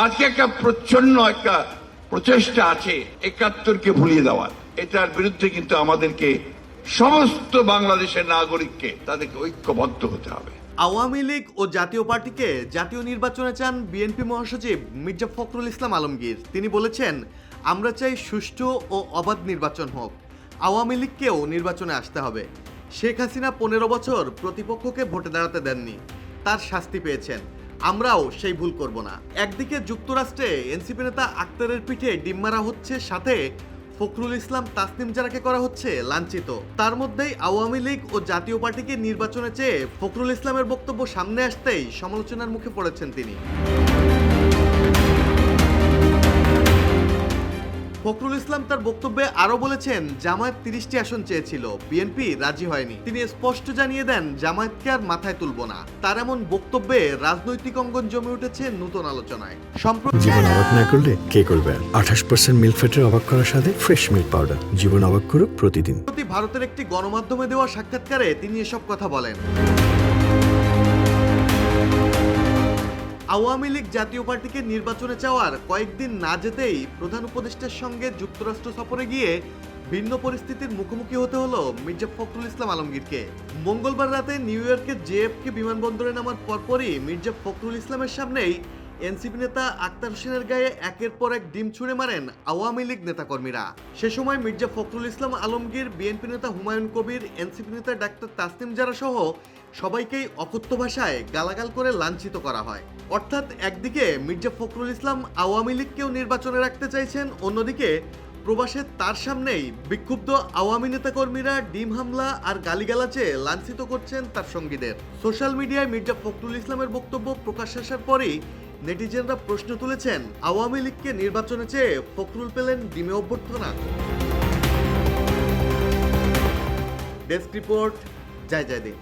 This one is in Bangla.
আজকে একটা প্রচ্ছন্ন একটা প্রচেষ্টা আছে ৭১কে ভুলিয়ে দেওয়ার। এটার বিরুদ্ধে কিন্তু আমাদেরকে সমস্ত বাংলাদেশের নাগরিককে তাদেরকে ঐক্যবদ্ধ হতে হবে। আওয়ামী লীগ ও জাতীয় পার্টিকে জাতীয় নির্বাচনে চান বিএনপি মহাসচিব মির্জা ফখরুল ইসলাম আলমগীর। তিনি বলেছেন, আমরা চাই সুষ্ঠু ও অবাধ নির্বাচন হোক। আওয়ামী লীগকেও নির্বাচনে আসতে হবে। শেখ হাসিনা ১৫ বছর প্রতিপক্ষকে ভোটে দাঁড়াতে দেননি, তার শাস্তি পেয়েছেন। আমরাও সেই ভুল করব না। একদিকে যুক্তরাষ্ট্রে এনসিপি নেতা আক্তারের পিঠে ডিম মারা হচ্ছে, সাথে ফখরুল ইসলাম তাসনিম জারাকে করা হচ্ছে লাঞ্ছিত। তার মধ্যেই আওয়ামী লীগ ও জাতীয় পার্টিকে নির্বাচনে চেয়ে ফখরুল ইসলামের বক্তব্য সামনে আসতেই সমালোচনার মুখে পড়েছেন তিনি। ফখরুল ইসলাম তার বক্তব্যে আরো বলেছেন, জামায়াত 30টি আসন চেয়েছিল, বিএনপি রাজি হয়নি। তিনি স্পষ্ট জানিয়ে দেন, জামায়াতকে আর মাথায় তুলব না। তার এমন বক্তব্যে রাজনৈতিক অঙ্গন জমে উঠেছে নতুন আলোচনায়। জীবন অবাক না করলে কে করবে? 28% মিল্ক ফ্যাটের অবাক করার সাথে ফ্রেশ মিল্ক পাউডার। জীবন অবাক করুক প্রতিদিন। ভারতের একটি গণমাধ্যমে দেওয়া সাক্ষাৎকারে তিনি এসব কথা বলেন। আওয়ামী লীগ জাতীয় পার্টিকে নির্বাচনে চাওয়ার কয়েকদিন না যেতেই প্রধান উপদেষ্টার সঙ্গে যুক্তরাষ্ট্র সফরে গিয়ে ভিন্ন পরিস্থিতির মুখোমুখি হতে হলো মির্জা ফখরুল ইসলাম আলমগীরকে। মঙ্গলবার রাতে নিউ ইয়র্কের জেএফকে বিমানবন্দরে নামার পরপরই মির্জা ফখরুল ইসলামের সামনেই এনসিপি নেতা আক্তার হোসেনের গায়ে একের পর এক ডিম ছুঁড়ে মারেন আওয়ামী লীগ নেতাকর্মীরা। সে সময় মির্জা ফখরুল ইসলাম আলমগীর, বিএনপি নেতা হুমায়ুন কবির, এনসিপি নেতা ডাক্তার তাসনিম জারা সহ সবাইকেই অকথ্য ভাষায় গালাগাল করে লাঞ্ছিত করা হয়। অর্থাৎ একদিকে মির্জা ফখরুল ইসলাম আওয়ামী লীগকেও নির্বাচনে রাখতে চাইছেন, অন্যদিকে প্রবাসে তার সামনেই বিক্ষুব্ধ আওয়ামী নেতাকর্মীরা ডিম হামলা আর গালিগালাজে লাঞ্ছিত করছেন তার সঙ্গীদের। সোশ্যাল মিডিয়ায় মির্জা ফখরুল ইসলামের বক্তব্য প্রকাশ আসার পরেই নেটিজেনরা প্রশ্ন তুলেছেন, আওয়ামী লীগকে নির্বাচনে চেয়ে ফখরুল পেলেন ডিমে অভ্যর্থনা। ডেস্ক রিপোর্ট, জয় জয়দীপ।